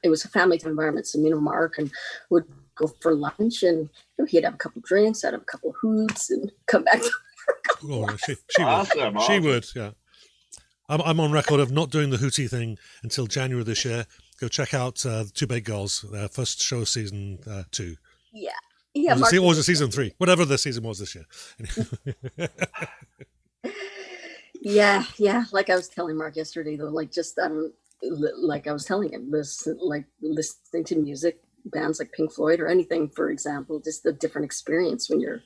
It was a family type environment. So me and Mark and would go for lunch, and you know, he'd have a couple drinks, I'd have a couple of hoots, and come back. She would. Yeah, I'm on record of not doing the hootie thing until January this year. Go check out the Two Big Girls, their first show of season 2. Yeah. Yeah, or was it season 3? Whatever the season was this year. Yeah. Like I was telling Mark yesterday, though, like just like I was telling him, listening to music, bands like Pink Floyd or anything, for example, just a different experience when you're.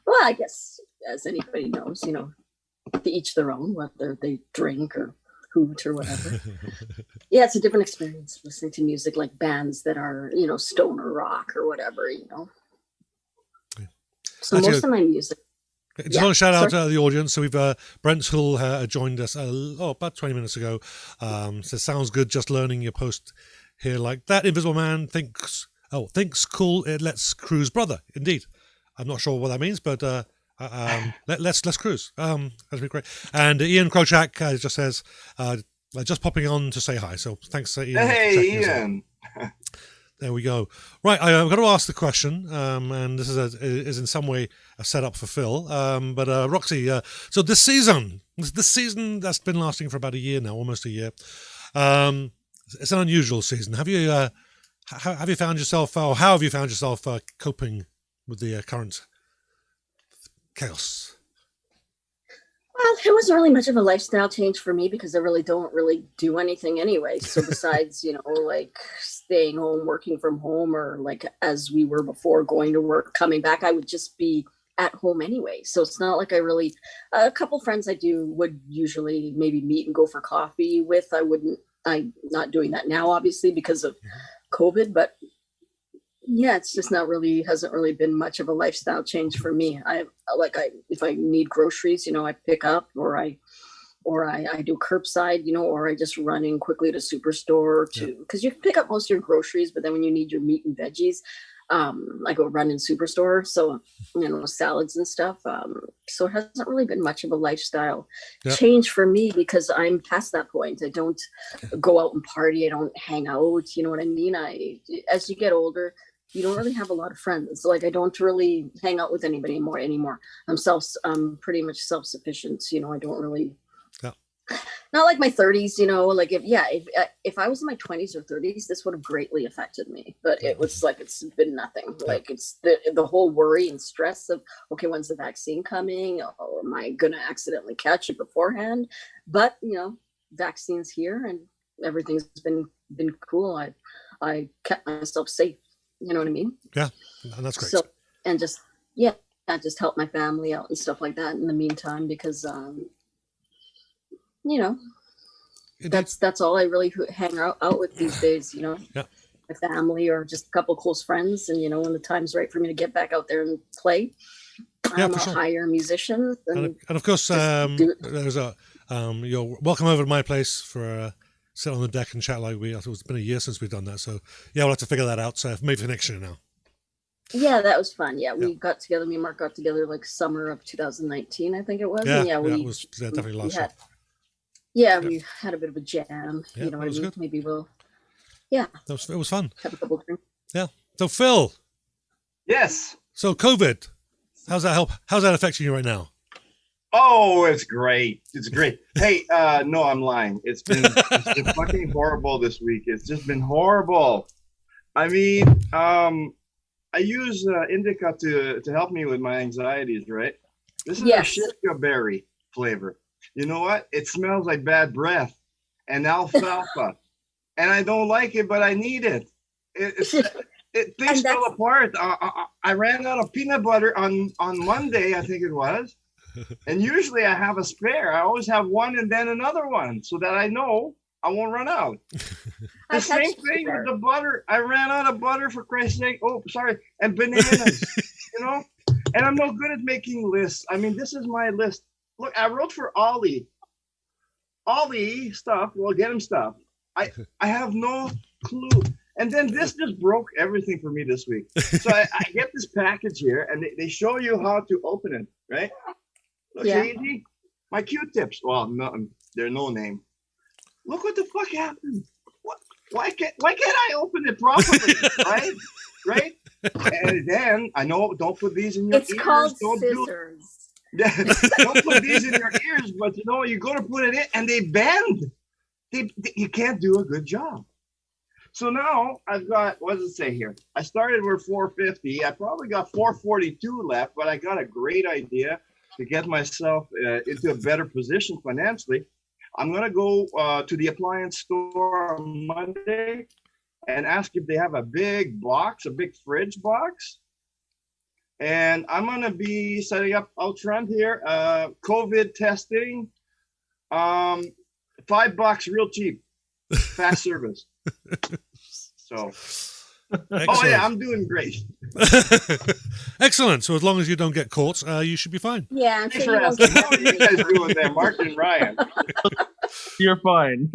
Well, I guess as anybody knows, you know, to each their own, whether they drink or hoot or whatever. Yeah, it's a different experience listening to music like bands that are, you know, stoner rock or whatever, you know. So most of my music. Just want to shout out to the audience. So we've Brent Hull joined us about 20 minutes ago. Says sounds good. Just learning your post here like that. Invisible Man thinks cool. It lets cruise brother. Indeed, I'm not sure what that means, but let's cruise. That'd be great. And Ian Krochak just says, just popping on to say hi. So thanks, Ian. Hey, for checking us out. Ian. There we go. Right, I've got to ask the question, and this is in some way a setup for Phil. But Roxy, so this season that's been lasting for about a year now, almost a year. It's an unusual season. Have you found yourself, or how have you found yourself coping with the current chaos? Well, it wasn't really much of a lifestyle change for me because I really don't really do anything anyway. So besides, like staying home, working from home, or like as we were before, going to work, coming back, I would just be at home anyway. So it's not like I really, a couple friends I would usually maybe meet and go for coffee with. I'm not doing that now, obviously, because of COVID, but yeah, it's just hasn't really been much of a lifestyle change for me. If I need groceries, I pick up, or I do curbside, or I just run in quickly to Superstore because you can pick up most of your groceries, but then when you need your meat and veggies, I go run in Superstore. So, salads and stuff. So it hasn't really been much of a lifestyle change for me because I'm past that point. I don't go out and party. I don't hang out. You know what I mean? As you get older, you don't really have a lot of friends. Like I don't really hang out with anybody anymore. I'm pretty much self-sufficient. I don't really, not like my 30s, if I was in my 20s or 30s, this would have greatly affected me, but it was like, it's been nothing. Like it's the whole worry and stress of, okay, when's the vaccine coming? Or am I going to accidentally catch it beforehand? But, vaccine's here and everything's been cool. I kept myself safe. You know what I mean? Yeah, and that's great. So, and just, I just help my family out and stuff like that in the meantime, because, that's all I really hang out with these days, my family or just a couple close friends. And, when the time's right for me to get back out there and play, I'm hire musicians. And of course, there's you're welcome over to my place for sit on the deck and chat like we. I thought it's been a year since we've done that, so we'll have to figure that out. So maybe for next year now. Yeah, that was fun. Yeah, we got together. Me and Mark got together like summer of 2019, I think it was. Yeah, it was definitely last year. Yeah, we had a bit of a jam. Yeah, that was good. Maybe we'll. Yeah, it was fun. Have a couple of drinks. Yeah. So Phil. Yes. So COVID, how's that help? How's that affecting you right now? Oh, it's great. It's great. Hey, no, I'm lying. It's been fucking horrible this week. It's just been horrible. I mean, I use indica to help me with my anxieties, right? This is a shitca berry flavor. You know what? It smells like bad breath and alfalfa. And I don't like it, but I need it. Things fell apart. I ran out of peanut butter on Monday, I think it was. And usually I have a spare. I always have one and then another one so that I know I won't run out. The same thing with the butter. I ran out of butter, for Christ's sake. Oh, sorry. And bananas, And I'm no good at making lists. I mean, this is my list. Look, I wrote for Ollie. Ollie stuff. Well, get him stuff. I have no clue. And then this just broke everything for me this week. So I get this package here, and they show you how to open it, right? Looks easy. My Q-tips. Well, no, they're no name. Look what the fuck happened. Why can't I open it properly? Right? And then I know, don't put these in your ears. It's called scissors. Don't put these in your ears, but you go to put it in and they bend. You can't do a good job. So now I've got, what does it say here? I started with 450. I probably got 442 left, but I got a great idea to get myself into a better position financially. I'm going to go to the appliance store on Monday and ask if they have a big box, a big fridge box. And I'm going to be setting up out front here, COVID testing, $5 real cheap, fast service. So, I'm doing great. Excellent. So as long as you don't get caught, you should be fine. Yeah. Thanks for asking. How are you guys doing there, Mark and Ryan? You're fine.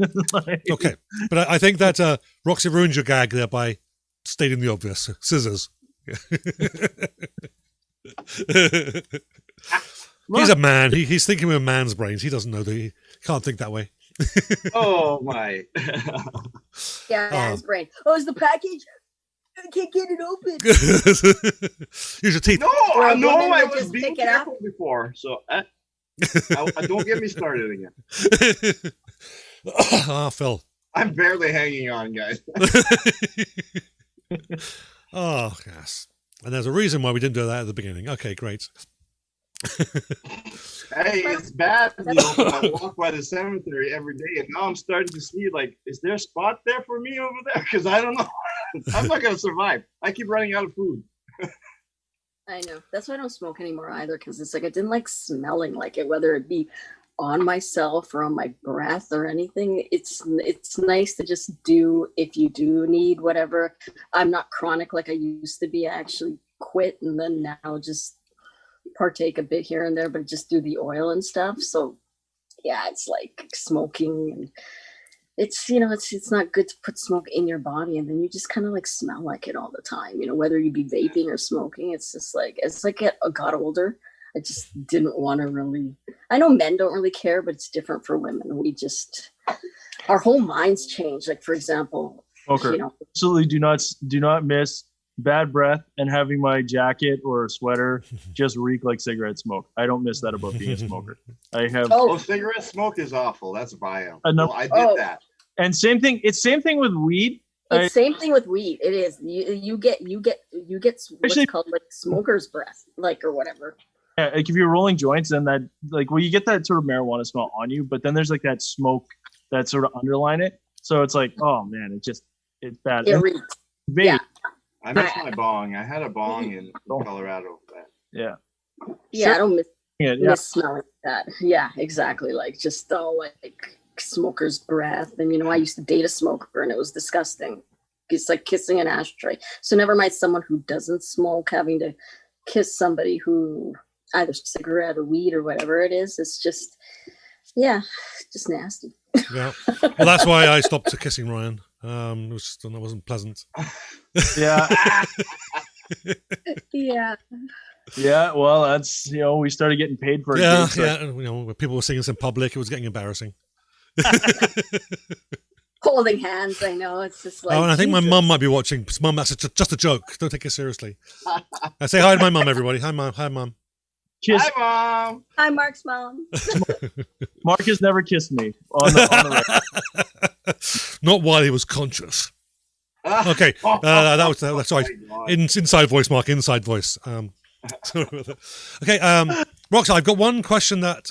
Okay. But I think that Roxy ruined your gag there by stating the obvious. Scissors. He's a man. He's thinking with a man's brains. He doesn't know that he can't think that way. Oh my! Yeah, man's brain. Oh, is the package? I can't get it open. Use your teeth. No, Or I a know woman I would was just being pick it up. careful before, so don't get me started again. Ah, Phil. I'm barely hanging on, guys. Oh, yes. And there's a reason why we didn't do that at the beginning. Okay, great. Hey, it's bad. I walk by the cemetery every day, and now I'm starting to see, like, is there a spot there for me over there? Because I don't know. I'm not going to survive. I keep running out of food. I know. That's why I don't smoke anymore either, because it's like I didn't like smelling like it, whether it be on myself or on my breath or anything. It's nice to just do if you do need whatever. I'm not chronic like I used to be. I actually quit and then now just partake a bit here and there, but just do the oil and stuff. So yeah, it's like smoking, and it's, you know, it's not good to put smoke in your body, and then you just kind of like smell like it all the time, you know, whether you be vaping or smoking. It's just like, as I got older, I just didn't want to really, I know men don't really care, but it's different for women. We just, our whole minds change. Like, for example, Smoker. you know, Absolutely do not miss bad breath and having my jacket or sweater just reek like cigarette smoke. I don't miss that about being a smoker. I have Oh, cigarette smoke is awful. That's vile. Enough- Well, I did that. and same thing. It's same thing with weed. it's same thing with weed. It is. You get what's Actually- called like smoker's breath, like, or whatever. Yeah, like if you're rolling joints, then that, like, well, you get that sort of marijuana smell on you, but then there's like that smoke that sort of underline it. So it's like, oh man, it's bad. It And reeks. vape, Yeah. I miss my bong. I had a bong in Colorado. yeah, Yeah, I don't miss yeah. miss smelling that. Yeah, exactly. Like, just like smoker's breath. And, you know, I used to date a smoker and it was disgusting. It's like kissing an ashtray. So never mind someone who doesn't smoke having to kiss somebody who either cigarette or weed or whatever it is. It's just, yeah, just nasty. Yeah. Well, that's why I stopped kissing Ryan. It wasn't pleasant. Yeah, Yeah. yeah. Well, that's, you know, we started getting paid for it. Yeah, It's like, yeah. You know, when people were singing this in public, it was getting embarrassing. Holding hands, I know. It's just like, Oh, and I think my Jesus. mum might be watching. Mum, that's just a joke. Don't take it seriously. I say hi to my mum, everybody. Hi, mum. Hi, mum. kiss. Hi, Mom. Hi, Mark's mom. Mark has never kissed me on the record. Not while he was conscious. Okay, that was sorry. Inside voice, Mark. Inside voice. Sorry about that. Okay, Roxy, I've got one question that,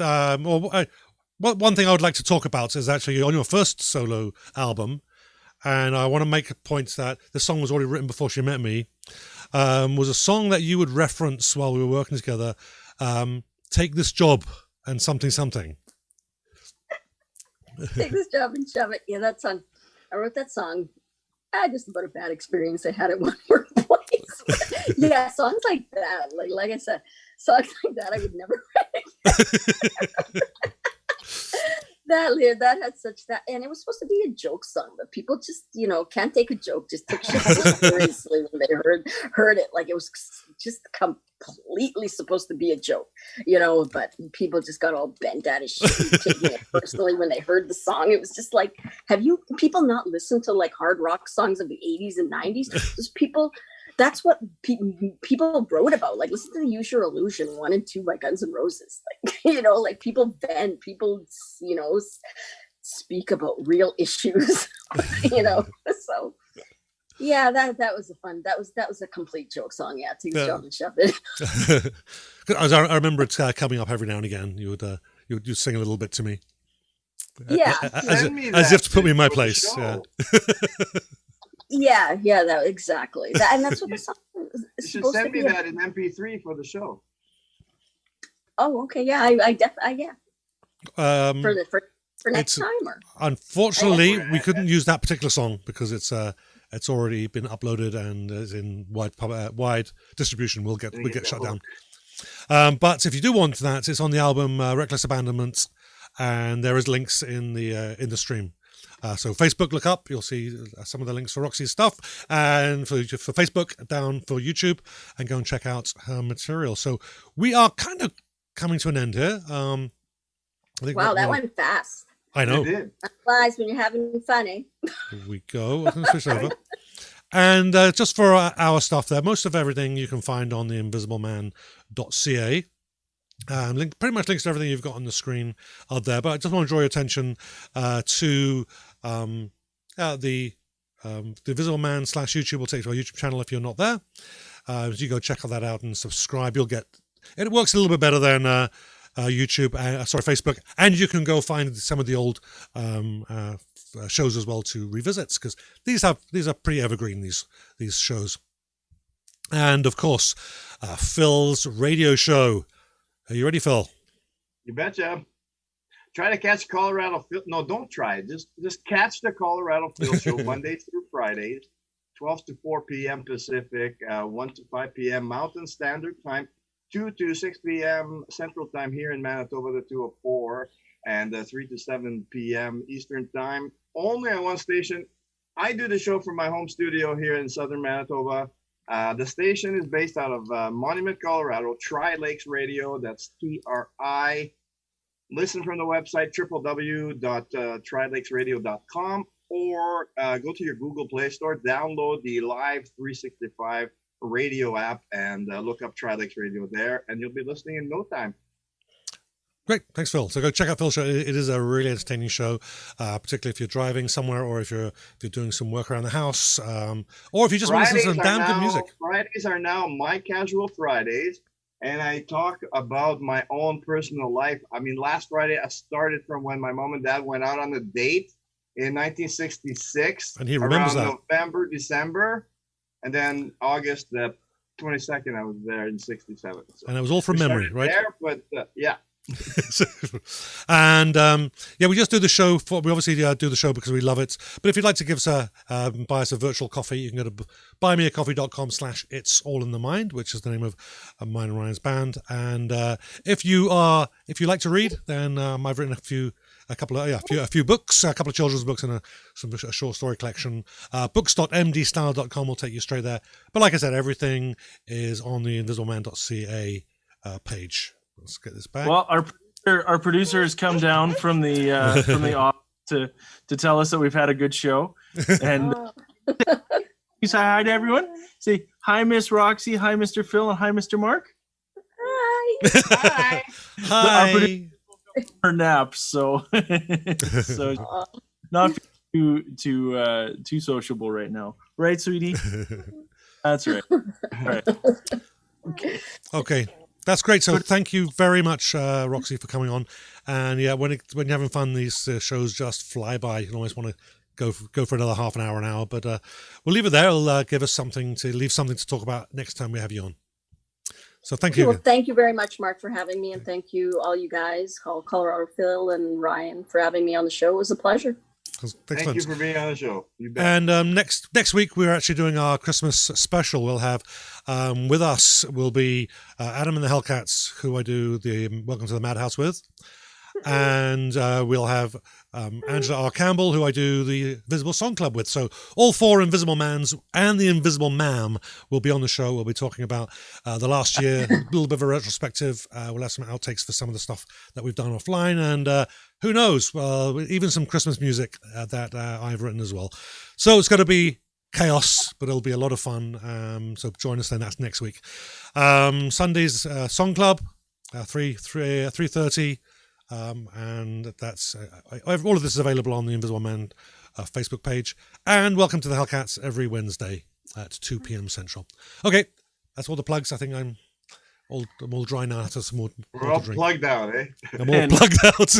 one thing I would like to talk about is actually on your first solo album, and I want to make a point that the song was already written before she met me. Was a song that you would reference while we were working together. Take this job and something. Take this job and shove it. Yeah, that song. I wrote that song. Just about a bad experience I had at one workplace. Yeah, songs like that. Like I said, songs like that I would never write. That had such that, and it was supposed to be a joke song, but people just, you know, can't take a joke. Just took shit so seriously when they heard it. Like, it was just completely supposed to be a joke, you know. But people just got all bent out of shit, taking it personally when they heard the song. It was just like, have you people not listened to like hard rock songs of the 80s and 90s? Just people. That's what people wrote about. Like, listen to the Use Your Illusion 1 and 2 by Guns N' Roses. Like, you know, like people vent, people, you know, speak about real issues, you know. So yeah, that was that was a complete joke song. Yeah, take the job and shove it. I remember it coming up every now and again. You'd sing a little bit to me. Yeah, as if to put me in my place. Yeah. Yeah, that exactly. And that's what the song You is should supposed to send me be. that in MP3 for the show. Oh, okay. Yeah, I definitely. Yeah, for next time, or Unfortunately, we couldn't use that particular song because it's already been uploaded and is in wide distribution. We'll get shut down. But if you do want that, it's on the album Reckless Abandonment, and there is links in the stream. So Facebook, look up, you'll see some of the links for Roxy's stuff, and for Facebook, down for YouTube, and go and check out her material. So we are kind of coming to an end here. I think Wow, that went fast. I know. You did. That flies when you're having fun, eh? Here we go. I'm going to switch over. And just for our stuff there, most of everything you can find on the invisibleman.ca. Pretty much links to everything you've got on the screen are there. But I just want to draw your attention to the Invisible Man / YouTube will take you to our YouTube channel if you're not there. As you go check that out and subscribe, you'll get it. Works a little bit better than YouTube, Facebook, and you can go find some of the old shows as well to revisit, because these are pretty evergreen, these shows. And of course, Phil's radio show. Are you ready, Phil? You betcha. Try to catch Colorado Phil. No, don't try. Just catch the Colorado Phil show Mondays through Fridays, 12 to 4 p.m. Pacific, 1 to 5 p.m. Mountain Standard Time, 2 to 6 p.m. Central Time here in Manitoba, the 204, and 3 to 7 p.m. Eastern Time. Only on one station. I do the show from my home studio here in southern Manitoba. The station is based out of Monument, Colorado, Tri-Lakes Radio. That's TRI. Listen from the website, www.trilakesradio.com, or go to your Google Play Store, download the Live 365 radio app, and look up Tri-Lakes Radio there, and you'll be listening in no time. Great. Thanks, Phil. So go check out Phil's show. It is a really entertaining show, particularly if you're driving somewhere, or if you're doing some work around the house, or if you just want to listen to some damn good music. Fridays are now my casual Fridays, and I talk about my own personal life. I mean, last Friday, I started from when my mom and dad went out on a date in 1966. And he remembers around that. November, December, and then August the 22nd, I was there in 67. So and it was all from memory, right? There, but yeah. And we just do the show we obviously do the show because we love it, but if you'd like to give us buy us a virtual coffee, you can go to buymeacoffee.com/itsallinthe mind, which is the name of mine and Ryan's band. And if you like to read, then I've written a few books, a couple of children's books, and a short story collection. Books.mdstyle.com will take you straight there. But like I said, everything is on the invisibleman.ca page. Let's get this back. Well, our producer has come down from the office to tell us that we've had a good show, and you say hi to everyone. Say hi, Miss Roxy. Hi, Mr. Phil, and hi, Mr. Mark. Hi. Hi. Hi. Our producer her naps, so not too sociable right now, right, sweetie? That's right. All right. Okay. That's great. So thank you very much, Roxy, for coming on. And yeah, when you're having fun, these shows just fly by. You can always want to go for another half an hour. But we'll leave it there. It'll give us something to talk about next time we have you on. So thank you. Well, thank you very much, Mark, for having me. And thank you, all you guys, Colorado Phil and Ryan, for having me on the show. It was a pleasure. Thank you for being on the show. You bet. And next week we're actually doing our Christmas special. We'll have with us will be Adam and the Hellcats, who I do the Welcome to the Madhouse with, and we'll have Angela R. Campbell, who I do the Visible Song Club with. So all four Invisible Mans and the Invisible Mam will be on the show. We'll be talking about the last year, a little bit of a retrospective. We'll have some outtakes for some of the stuff that we've done offline, and who knows, even some Christmas music that I've written as well. So it's going to be chaos, but it'll be a lot of fun. So join us then. That's next week. Sunday's Song Club, 3:30. And that's all of this is available on the Invisible Man Facebook page. And Welcome to the Hellcats every Wednesday at 2 p.m. Central. Okay, that's all the plugs. I think I'm all dry now. After some more. We're all plugged out, eh? I'm all plugged out.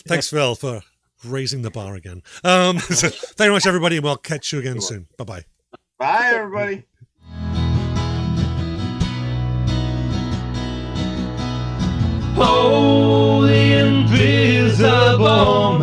Thanks, Phil, for raising the bar again. So thank you very much, everybody, and we'll catch you again soon. Bye-bye. Bye, everybody. Oh, the invisible